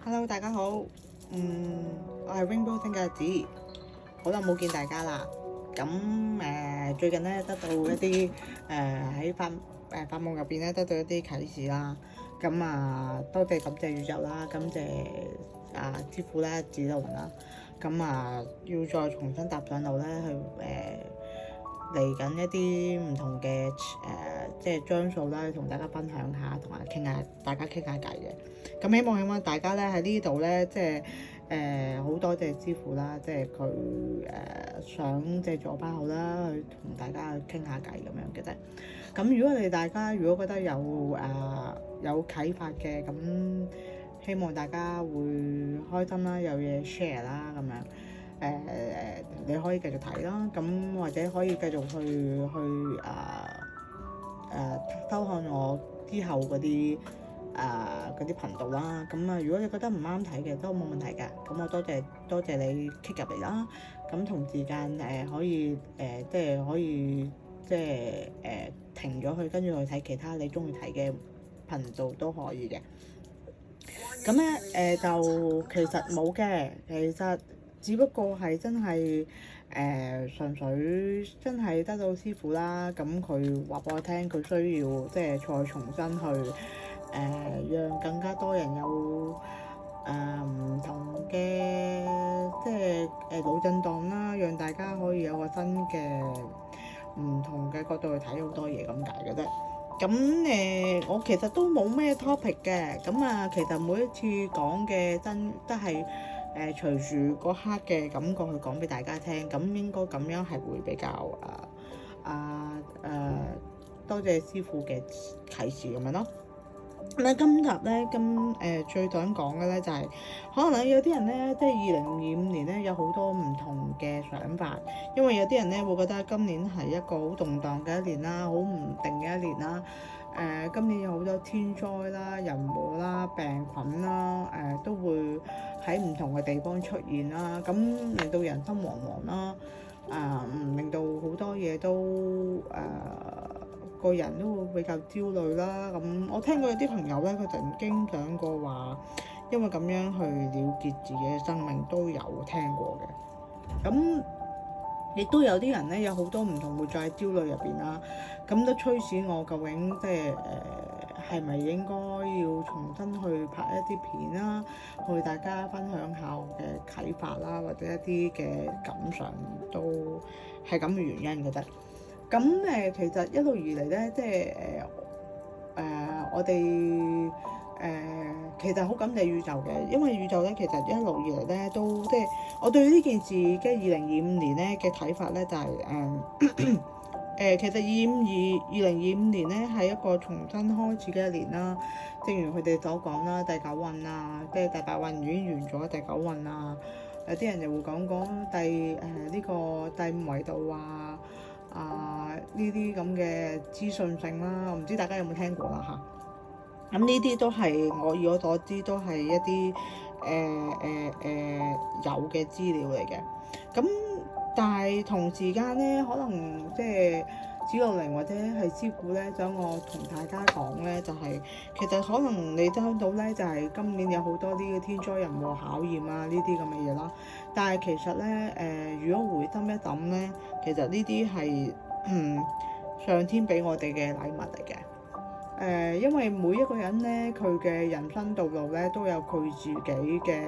Hello，大家好。我係 Rainbow 星嘅子，好耐冇見大家啦。咁最近咧得到一啲喺發夢入邊咧得到一啲啟示啦。咁多謝感謝宇宙啦，感謝師傅咧指導啦。咁要再重新踏上路咧去嚟緊一啲唔同嘅即係張數啦，同大家分享下，同埋大家傾下偈嘅。咁希望大家咧喺呢度咧，即係好多謝師傅啦，即係佢想借助把口啦，去同大家去傾下偈咁樣嘅啫。咁如果大家覺得有啟發嘅，咁希望大家會開心啦，有嘢 share 啦咁樣。你可以繼續睇啦，咁或者可以繼續去收看我之後嗰啲頻道啦。咁如果你覺得唔啱睇嘅都冇問題嘅，咁我多謝你 click 入嚟啦。咁同時間可以停咗去，跟住去睇其他你中意睇嘅頻道都可以嘅。咁咧就其實冇嘅，其實只不過係真係純粹真係得到師傅啦。咁佢話俾我聽，佢需要即係再重新去讓更加多人有唔同嘅即係腦震盪啦，讓大家可以有個新嘅唔同嘅角度去睇好多嘢咁解嘅啫。咁我其實都冇咩 topic 嘅，咁其實每一次講嘅都係隨住嗰刻嘅感覺去講俾大家聽，咁應該咁樣係會比較多謝師傅嘅啟示咁樣咯。咁今集咧最想講嘅咧就係、可能有啲人咧，即係2025年咧有好多唔同嘅想法，因為有啲人咧會覺得今年係一個好動盪嘅一年啦，好唔定嘅一年啦。今年有好多天災啦、人禍啦、病菌啦，都會喺唔同嘅地方出現啦，咁令到人心惶惶啦，令到好多嘢都個人都會比較焦慮啦。咁我聽過有啲朋友咧，佢曾經想過話，因為咁樣去了結自己嘅生命，都有聽過嘅。咁亦都有啲人咧，有好多唔同活在焦慮入邊啦。咁都驅使我究竟即係咪應該要重新去拍一啲片啦，去大家分享下我嘅啟發啦，或者一啲嘅感想，都係咁嘅原因嘅啫。咁其實一路以嚟咧，即係我哋其實好感謝宇宙嘅，因為宇宙咧其實一路以嚟咧都即係我對呢件事即係2025年咧嘅睇法咧就係其實2025年咧係一個重新開始嘅一年啦。正如佢哋所講啦，第九運啊，即係第八運已經完咗，第九運啊，有啲人就會講呢個第五維度呢啲咁嘅資訊性啦，我唔知大家有冇聽過啦嚇。咁呢啲都係以我所知都係一啲有嘅資料嚟嘅。咁但係同時間咧，可能即係指導靈或者係師傅咧，想我同大家講咧，就係其實可能你聽到咧，就係今年有好多啲天災人禍考驗啊，呢啲咁嘅嘢啦。但係其實咧，如果回心一諗咧，其實呢啲係上天俾我哋嘅禮物嚟嘅。因為每一個人咧，佢嘅人生道路咧都有佢自己嘅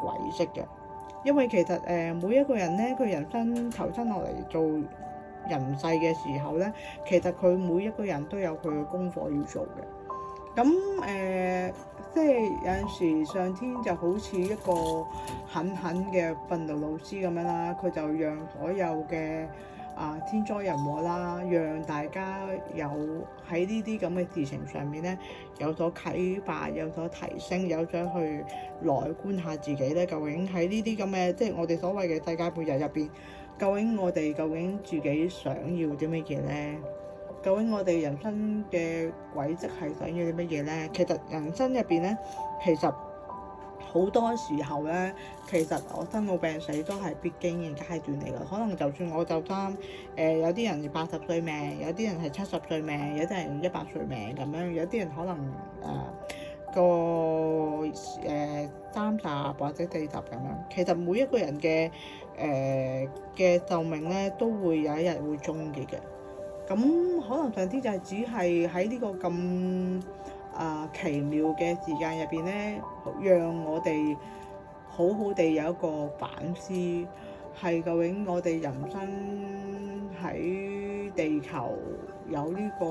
軌跡嘅。因為其實每一個人咧，佢人生投身落嚟做人世嘅時候咧，其實佢每一個人都有佢嘅功課要做嘅。咁即係有陣時上天就好似一個狠嘅訓導老師咁樣啦，佢就讓所有嘅天災人禍啦，讓大家有喺呢啲咁嘅事情上面咧有所啟發，有所提升，有咗去內觀下自己咧，究竟喺呢啲咁嘅即係我哋所謂嘅世界末日入邊，究竟自己想要啲乜嘢咧？究竟我哋人生嘅軌跡係想要啲乜嘢咧？其實人生入邊咧，其實好多時候咧，其實我生老病死都係必經嘅階段嚟㗎。可能就算我有啲人80歲命，有啲人係70歲命，有啲人100歲命咁樣，有啲人可能或者40咁樣。其實每一個人嘅壽命咧都會有一日會終結嘅。咁可能上天就係只係喺呢個咁奇妙嘅時間入邊咧，讓我哋好好地有一個反思，係究竟我哋人生喺地球有呢個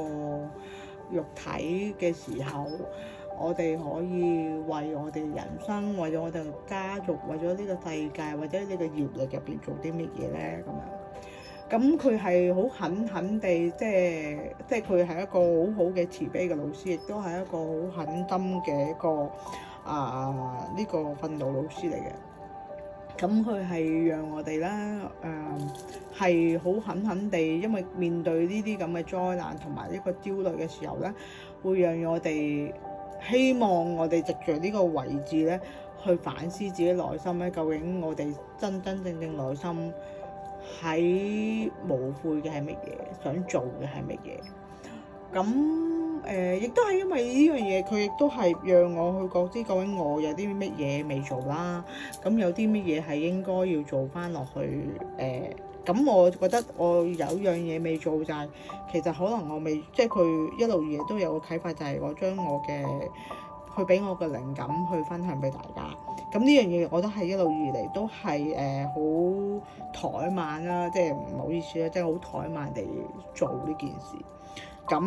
肉體嘅時候，我哋可以為我哋人生，為咗我哋家族，為咗呢個世界，或者呢個業力入邊做啲乜嘢咧？咁佢係好狠地，即係佢係一個好好嘅慈悲嘅老師，亦都係一個好狠心嘅一個呢個訓導老師嚟嘅。咁佢係讓我哋咧係好狠地，因為面對呢啲咁嘅災難同埋一個焦慮嘅時候咧，會讓我哋希望我哋藉著呢個位置咧，去反思自己內心咧，究竟我哋真正內心喺無悔嘅係乜嘢，想做嘅係乜嘢。咁亦都係因為呢樣嘢，佢亦都係讓我去覺知究竟我有啲乜嘢未做啦。咁有啲乜嘢係應該要做翻落去。咁我覺得我有樣嘢未做，就係其實可能我未，即係佢一路以嚟都有個啟發，就係我將我嘅去俾我嘅靈感去分享俾大家。咁呢樣嘢我覺得係一路以嚟都係好怠慢啦，即係唔好意思啦，即係好怠慢地做呢件事。咁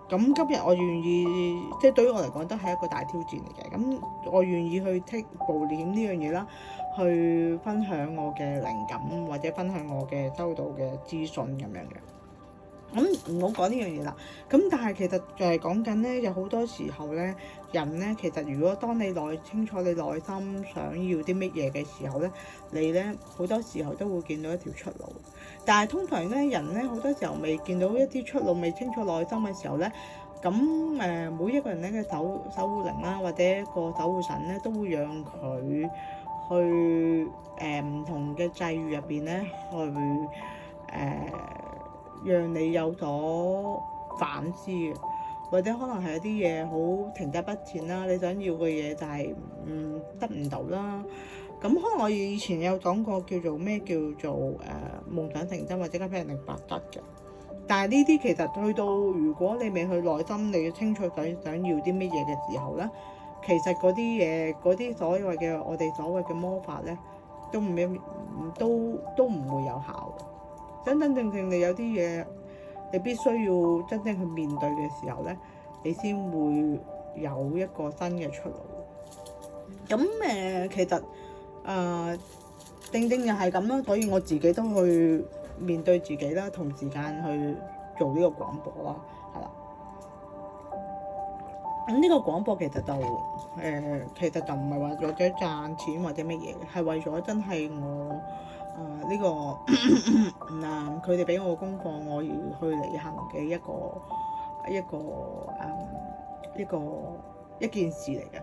今日我願意，即係對於我嚟講都係一個大挑戰嚟嘅。咁我願意去冒險呢樣嘢啦，去分享我嘅靈感，或者分享我嘅收到嘅資訊咁樣嘅。咁唔好講呢樣嘢啦。咁但係其實就係講緊咧，有好多時候咧，人咧其實如果當你清楚你內心想要啲乜嘢嘅時候咧，你咧好多時候都會見到一條出路。但係通常咧，人咧好多時候未見到一啲出路，未清楚內心嘅時候咧，咁每一個人咧嘅守護靈啦，或者個守護神咧，都會讓佢去唔同嘅際遇入邊咧，去讓你有所反思嘅，或者可能係一啲嘢好停滯不前啦，你想要嘅嘢就係得唔到啦。咁可能我以前有講過叫做咩叫做夢想成真或者加俾人哋白得嘅，但係呢啲其實去到如果你未去內心，你要清楚想要啲乜嘢嘅時候咧，其實嗰啲嘢，嗰啲所謂嘅我哋所謂嘅魔法咧，都唔會有效嘅。真正你有啲嘢，你必須要真正去面對嘅時候咧，你先會有一個新嘅出路。咁其實正又係咁啦，所以我自己都去面對自己啦，同時間去做呢個廣播啦，係啦。咁呢個廣播其實就唔係話為咗賺錢或者乜嘢，係為咗真係我呢個佢哋俾我嘅功課，我要去履行嘅一件事嚟嘅。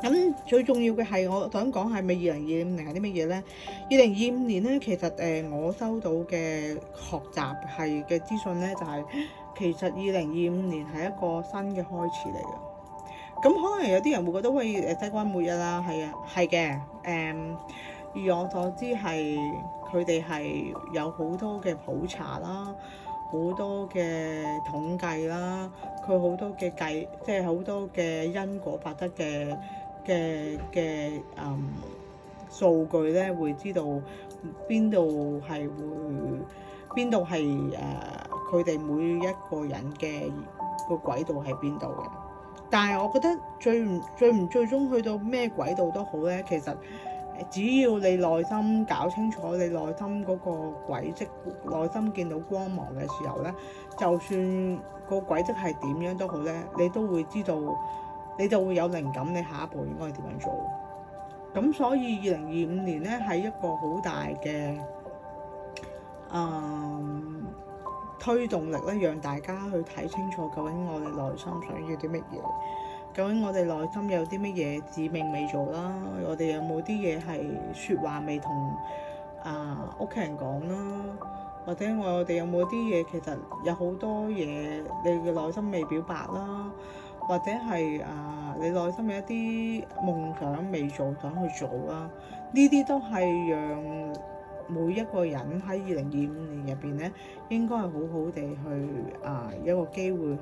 咁最重要嘅係，我想講係咪2025年係啲乜嘢咧？2025年咧，其實我收到嘅學習係嘅資訊咧，就係其實2025年係一個新嘅開始嚟嘅。咁可能有啲人會覺得喂，西關末日啦，係嘅。以我所知係佢哋係有好多嘅普查啦，好多嘅統計啦，佢好多嘅計，即係好多嘅因果法則嘅數據咧，會知道邊度係佢哋每一個人嘅個軌道喺邊度嘅。但係我覺得最終去到咩軌道都好咧，其實只要你內心搞清楚你內心嗰個軌跡，內心見到光芒嘅時候咧，就算個軌跡係點樣都好咧，你都會知道，你就會有靈感，你下一步應該點樣做。咁所以2025年咧係一個好大嘅推動力咧，讓大家去睇清楚究竟我哋內心想要啲乜嘢，究竟我哋內心有啲乜嘢使命未做啦，我哋有冇啲嘢係説話未同屋企人講啦，或者我哋有冇啲嘢其實有好多嘢你嘅內心未表白啦，或者係你內心有一啲夢想未做，想去做啦。呢啲都係讓每一個人喺2025年入邊咧，應該係好好地去一個機會去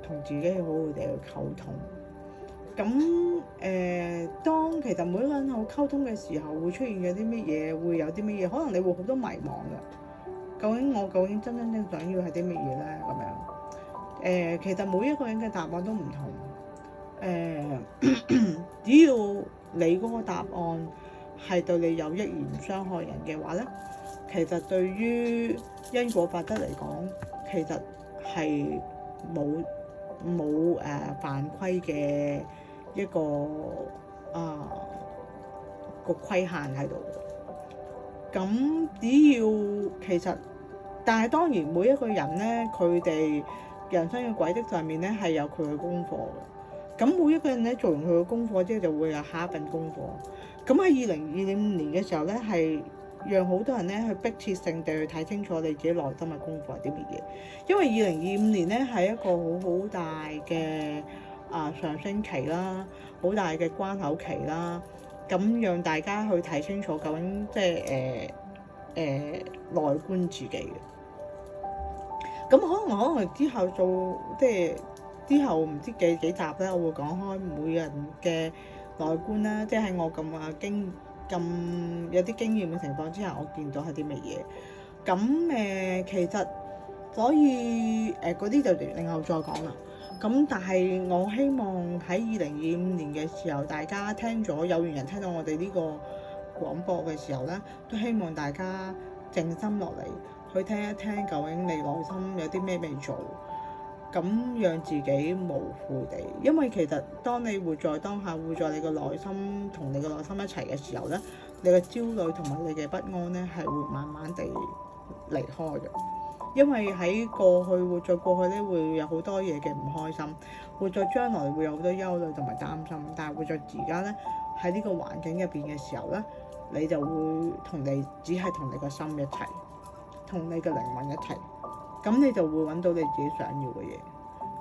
同自己好好地去溝通。咁當其實每一個人好溝通嘅時候，會出現咗啲乜嘢，會有啲乜嘢，可能你會好多迷茫㗎。究竟真正想要係啲乜嘢咧？咁樣其實每一個人嘅答案都唔同。只要你嗰個答案係對你有益而唔傷害人嘅話咧，其實對於因果法則嚟講，其實係冇犯規嘅一個個規限喺度。咁只要其實，但係當然每一個人咧，佢哋人生嘅軌跡上面咧係有佢嘅功課嘅。咁每一個人咧做完佢嘅功課之後，就會有下一份功課。咁喺2025年嘅時候咧，係讓好多人咧去迫切性地去睇清楚你自己內心嘅功課係啲乜嘢。因為2025年咧係一個好大嘅上升期啦，好大嘅關口期啦。咁讓大家去睇清楚究竟即係內觀自己嘅。咁可能之後做之後唔知幾集咧，我會講開每人嘅內觀啦，即係喺我咁有啲經驗嘅情況之下，我見到係啲乜嘢。咁其實所以嗰啲就另後再講啦。咁但係我希望喺2025年嘅時候，大家聽咗有緣人聽到我哋呢個廣播嘅時候咧，都希望大家靜心落嚟去聽一聽，究竟你內心有啲咩未做，咁讓自己無悔地。因為其實當你活在當下，活在你個內心同你個內心一齊嘅時候咧，你嘅焦慮同埋你嘅不安咧係會慢慢地離開嘅。因為喺過去活在過去咧，會有好多嘢嘅唔開心；活在將來會有好多憂慮同埋擔心。但係活在而家咧，喺呢個環境入邊嘅時候咧，你就會只係同你個心一齊，同你個靈魂一齊，咁你就會揾到你自己想要嘅嘢。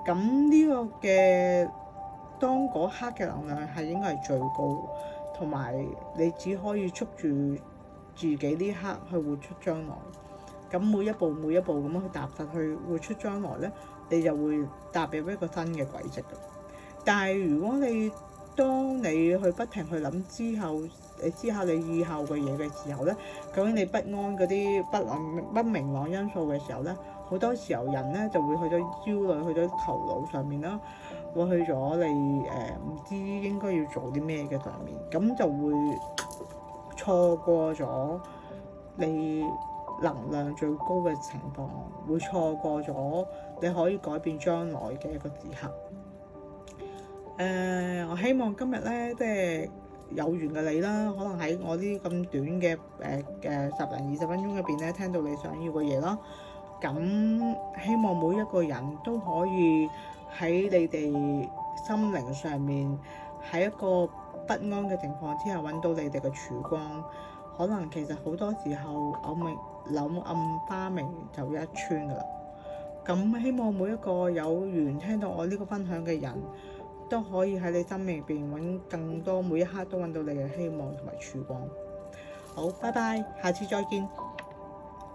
咁呢個嘅當嗰刻嘅能量係應該係最高，同埋你只可以捉住自己呢刻去活出將來。咁每一步咁樣去踏實去活出將來咧，你就會踏入一個新嘅軌跡。但係如果當你去不停去諗之後，你思考你以後嘅嘢嘅時候咧，究竟你不安嗰啲不明朗因素嘅時候咧，好多時候人咧就會去咗焦慮，去咗頭腦上面啦，會去咗你唔知應該要做啲咩嘅上面，咁就會錯過咗你能量最高嘅情況，會錯過咗你可以改變將來嘅一個時刻。我希望今日咧，即係有緣嘅你啦，可能喺我啲咁短嘅10零20分鐘入邊咧，聽到你想要嘅嘢啦。咁希望每一個人都可以喺你哋心靈上面，喺一個不安嘅情況之下揾到你哋嘅曙光。可能其實好多時候柳暗花明就一村噶啦。咁希望每一個有緣聽到我呢個分享嘅人都可以喺你生命入邊揾更多，每一刻都揾到你嘅希望同埋曙光。好，拜拜，下次再見。